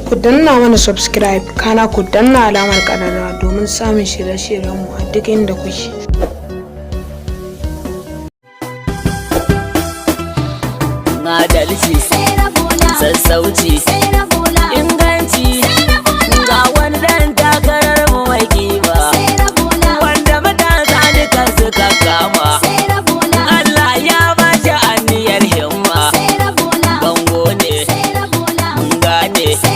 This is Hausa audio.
ku danna mana subscribe kana ku danna alamar ƙararrawa domin samun shirye-shiryenmu a duk inda kuke. Adalci, sassauci, inganci, ga wani dan takarar mu mai kima wanda matasa duka suka kama. Allah ya ba shi aniyar himma, bango ne, mun gane.